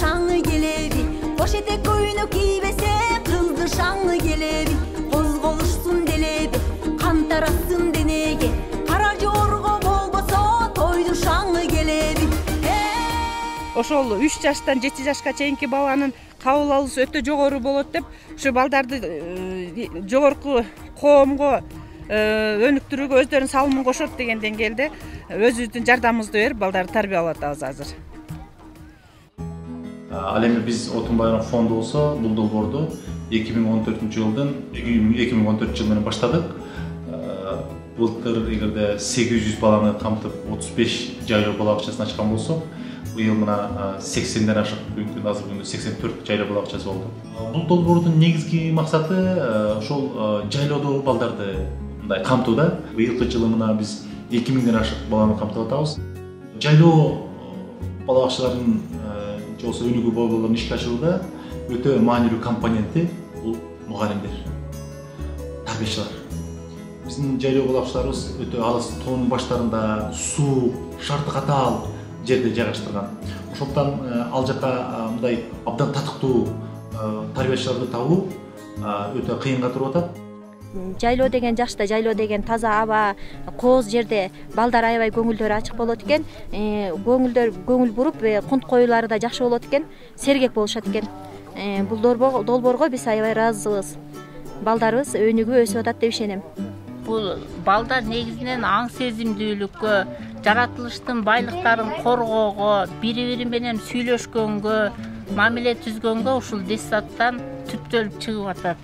şanlı gelebi. Boş etek koyunu giybese kızdı şanlı gelebi. Kozgoluşsun delebi, kan tarasın denege. Kara jorgo bolboso toydu şanlı gelebi. Ошол 3 жаштан 7 жашка чейинки баланын кабыл алуусу өтө жогору болот деп ушу балдарды жогорку коомго өнүктүрүүгө өздөрүнүн салымын кошот деген деңгээлде өзүбүздүн жардамыбызды берип балдарды тарбиялап атабыз азыр. Ал эми биз Отун Байрам фонду болсо бул долбоорду 2014 жыл менен баштадык. Былтыр эгерде 800 баланы камтып 35 жайлоо бала бакчасын ачкан болсок, быйыл мына 80ден ашык, азыр күндө 84 жайлоо бала бакчасы болду. Бул долбоордун негизги максаты ошол жайлоодогу балдарды мындай камтууда. Быйылкы жылы мына биз 2000ден ашык баланы камтып атабыз. Жайлоо бала бакчаларынын же болбосо өнүгүү борборлорунун ишке ашырууда өтө маанилүү компоненти бул мугалимдер, тарбиячылар. Биздин жайлоо бала бакчаларыбыз өтө алыс тоонун баштарында, суук, шарты катаал жерде жайгаштырган. Ошондуктан ал жака мындай абдан татыктуу тарбиячыларды табуу өтө кыйынга туруп атат. Жайлоо деген жашта, жайлоо деген таза аба, кооз жерде балдар аябай көңүлдөрү ачык болот экен. Көңүл буруп, кунт коюлары да жакшы болот экен, сергек болушат экен. Бул долбоорго биз аябай ыраазыбыз. Балдарыбыз өнүгүп өсүп атат деп ишенем. Бул балдар негизинен аң сезимдүүлүккө, жаратылыштын байлыктарын коргоого, бири-бири менен сүйлөшкөнгө, мамиле түзгөнгө ушул детсадтан түптөлүп чыгып атат.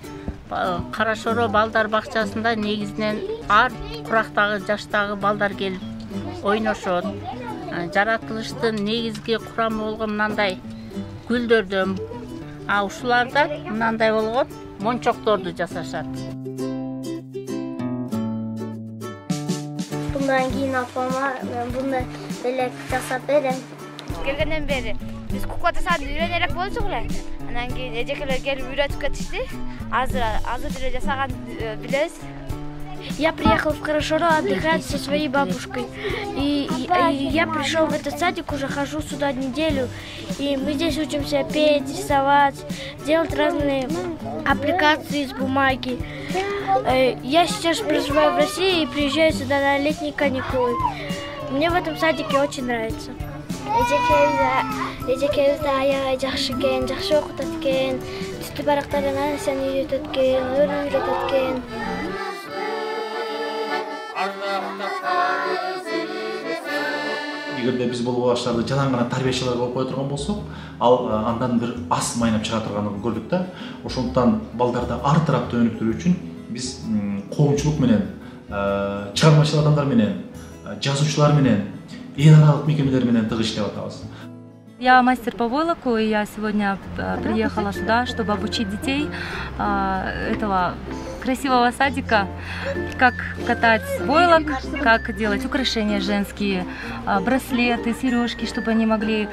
Карашоро балдар бакчасында негизинен ар курактагы жаштагы балдар келип ойношот. Жаратылыштын негизги курамы болгон мындай гүлдөрдөн, ушулардан мындай болгон мончокторду жасашат. Bundan keyin apama bunu elek жасап берем. Келгенден бери биз кукла жасап үйрөнөрөк болчук эле. Анан кийин эжекелер келип үйрөтүп кетишти. Азыр деле жасаган билебиз. Я приехал в Хорошоро отдыхать со своей бабушкой. И я пришел в этот садик, уже хожу сюда неделю. И мы здесь учимся петь, рисовать, делать разные аппликации из бумаги. Я сейчас проживаю в России и приезжаю сюда на летние каникулы. Мне в этом садике очень нравится. Эжекебизде аябай жакшы экен, жакшы окутат экен, түтү барактардан нерсени үйрөтөт экен, өрү үйрөтөт экен. Эгерде биз бул баштарды жалаң гана тарбиячыларга коюп кое турган болсок, ал андан бир ас майнап чыга турганын көрдүк да. Ошондуктан балдарды ар тараптуу өнүктүрүү үчүн биз коомчулук менен, чыгармачыл адамдар менен, жазуучулар менен, эл аралык мекемелер менен тыгыз иштеп атабыз. Я мастер по войлоку, и я сегодня приехала сюда, чтобы обучить детей этого красивого садика, как катать войлок, как делать украшения женские, браслеты, сережки, чтобы они могли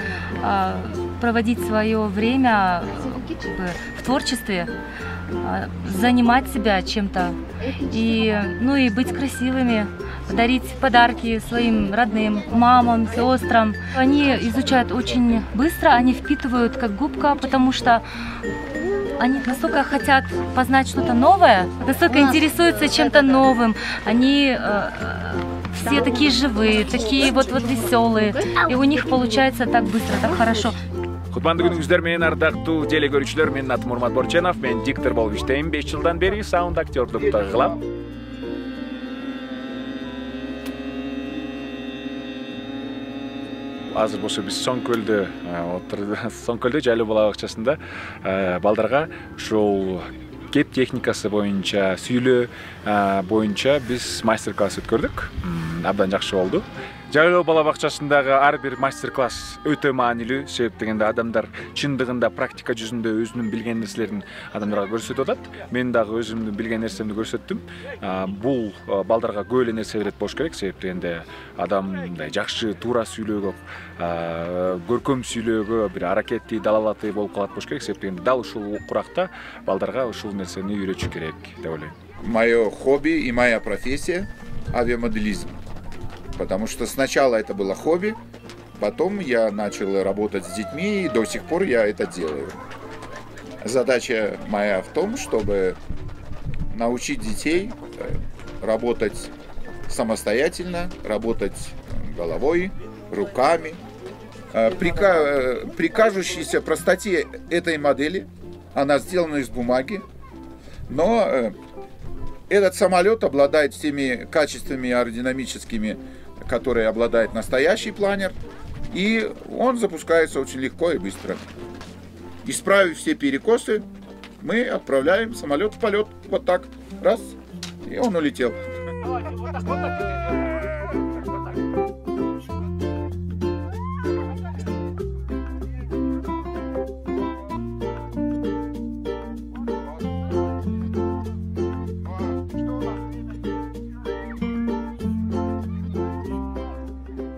проводить свое время в творчестве, занимать себя чем-то и быть красивыми, дарить подарки своим родным, мамам, сестрам. Они изучают очень быстро, они впитывают как губка, потому что они настолько хотят познать что-то новое, настолько интересуются чем-то новым. Они все такие живые, такие вот веселые, и у них получается так быстро, так хорошо. Кутмандуу күнүңүздөр менен ардактуу теле көрүүчүлөр, менин атым Урмат Борченов, мен диктор болуп иштейм. 5 жылдан бери саунд актерлукту кылам. Азыр болсо биз Соңкөлдө жайлоо бала бакчасында балдарга ушул кеп техникасы боюнча, сүйлөө боюнча биз мастер-класс өткөрдүк. Абдан жакшы болду. Жайлоо бала бакчасындагы ар бир мастер-класс өтө маанилүү, себеп дегенде адамдар чындыгында практика жүзүндө өзүнүн билген нерселерин адамдарга көрсөтүп атат. Мен дагы өзүмдүн билген нерсемди көрсөттүм. Бул балдарга көп эле нерсе берет болуш керек, себеп дегенде адам мындай жакшы туура сүйлөөгө, көркөм сүйлөөгө бир аракетти, далалаты болуп калат болуш керек, себеп дегенде дал ушул куракта балдарга ушул нерсени үйрөтүш керек деп ойлойм. Мое хобби и моя профессия – авиамоделизм. Потому что сначала это было хобби, Потом я начал работать с детьми, и до сих пор я это делаю. Задача моя в том, чтобы научить детей работать самостоятельно, работать головой, руками. При кажущейся простоте этой модели, она сделана из бумаги, но этот самолет обладает всеми качествами аэродинамическими, которые обладает настоящий планер, и он запускается очень легко и быстро. Исправив все перекосы, мы отправляем самолет в полет. Вот так. Раз. И он улетел.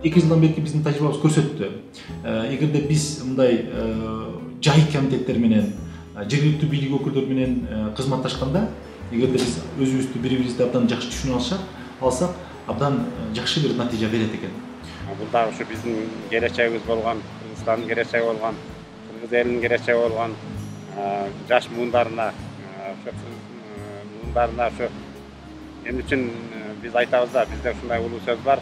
Эки жылдан бери биздин тажрыйбабыз көрсөттү. Эгерде биз мындай жай комитеттер менен, жергиликтүү бийлик өкүлдөрү менен кызматташканда, эгерде биз өзүбүздү бири-бирибизди абдан жакшы түшүнүп алсак, абдан жакшы бир натыйжа берет экен. Бул да ушу биздин келечегибиз болгон, Кыргызстандын келечеги болгон, Кыргыз элинин келечеги болгон жаш муундарына, ушу эмне үчүн биз айтабыз да, бизде ушундай улуу сөз бар.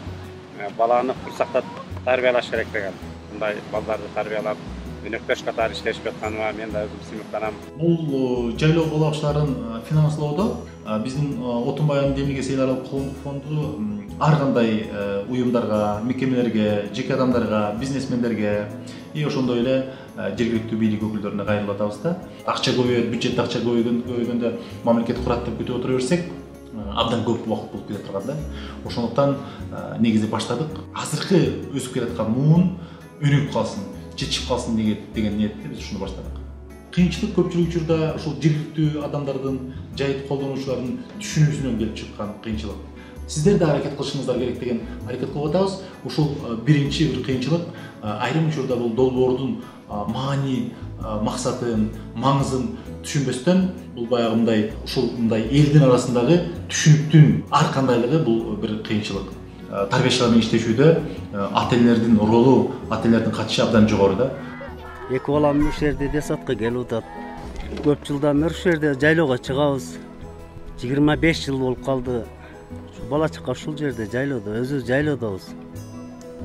Баланы курсакта тарбиялаш керек деген. Мындай балдарды тарбиялап, өнөктөш катары иштешип жатканыма мен да өзүм сыймыктанам. Бул жайлоо балакчыларын финанслоодо биздин Отунбай айылын демилге сейларалык коомдук фонду ар кандай уюмдарга, мекемелерге, жеке адамдарга, бизнесмендерге ошондой эле жергиликтүү бийлик өкүлдөрүнө кайрылып атабыз да. Акча көбөйөт, бюджетте акча көбөйгөндө мамлекет курат деп күтүп отура берсек, абдан көп убакыт болуп кете турган да. Ошондуктан негизи баштадык. Азыркы өсүп келаткан муун өнүгүп калсын, чечип калсын деген ниетте биз ушуну баштадык. Кыйынчылык көпчүлүк учурда ушул жергиликтүү адамдардын, жайыт колдонуучулардын түшүнүүсүнөн келип чыккан кыйынчылык. Сиздер да аракет кылышыңыздар керек деген аракет кылып атабыз. Ушул биринчи бир кыйынчылык айрым учурда бул долбоордун маани, максатын, маңызын түшүнбөстөн, бул баягы мындай ушул мындай элдин арасындагы түшүнүктүн ар кандайлыгы бул бир кыйынчылык. Тарбиячылар менен иштешүүдө ата-энелердин ролу, ата-энелердин катышы абдан жогору да. Эки балам ушул жерде десатка келип атат. Көп жылдан бери ушул жерде жайлоого чыгабыз. 25 жыл болуп калды. Бала чака ушул жерде жайлоодо, өзүбүз жайлоодобуз.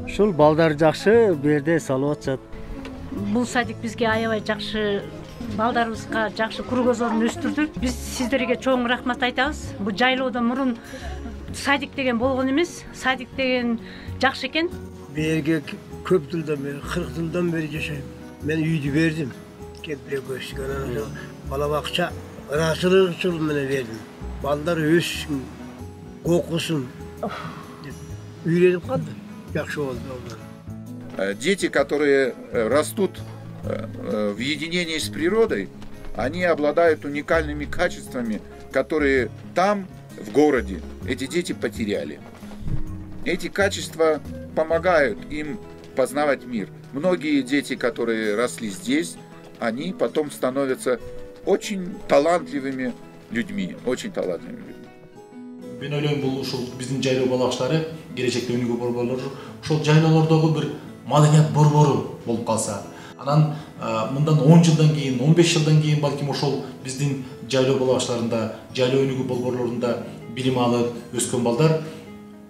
Ушул балдар жакшы бу жерде салып атышат. Бул садик бизге аябай жакшы, балдарыбызга жакшы кругозорун өстүрдү. Биз сиздерге чоң рахмат айтабыз. Бул жайлоодо мурун садик деген болгон эмес, садик деген жакшы экен. Берге көп жылдан бери, 40 жылдан бери жашайм. Мен үйдү бердим. Кепиле көчкөн бала бакча ыраачылык үчүн менен бердим. Балдар өссүн, окусун деп үйрөнүп калды. Жакшы болду. Дети, которые растут в единении с природой, они обладают уникальными качествами, которые там, в городе, эти дети потеряли. Эти качества помогают им познавать мир. Многие дети, которые росли здесь, они потом становятся очень талантливыми людьми, очень талантливыми людьми. Мен ойлойм, бул ушул биздин жайлоо балакчылары келечекте өнүгүү борборлору ушул жайлоолордогу бир маданият борбору болуп калса, анан мындан 10 жылдан кийин, 15 жылдан кийин балким ошол биздин жайлоо балакчыларында, жайлоо өнүгүү борборлорунда билим алып өскөн балдар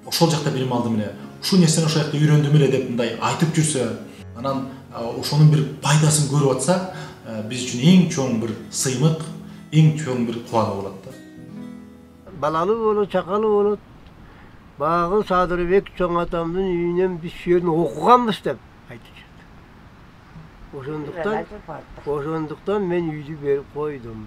ошол жакта билим алдым эле, ушул нерсени ошол жакта үйрөндүм эле деп мындай айтып жүрсө, анан ошонун бир пайдасын көрүп атса, биз үчүн эң чоң бир сыймык, эң чоң бир кубануу болот да. Балалы болот, чакалы болот. Багы Садырбек чоң атамдын үйүнөн биз шерин окуганбыз деп айтышат. Ошондуктан мен үйдү берип койдум.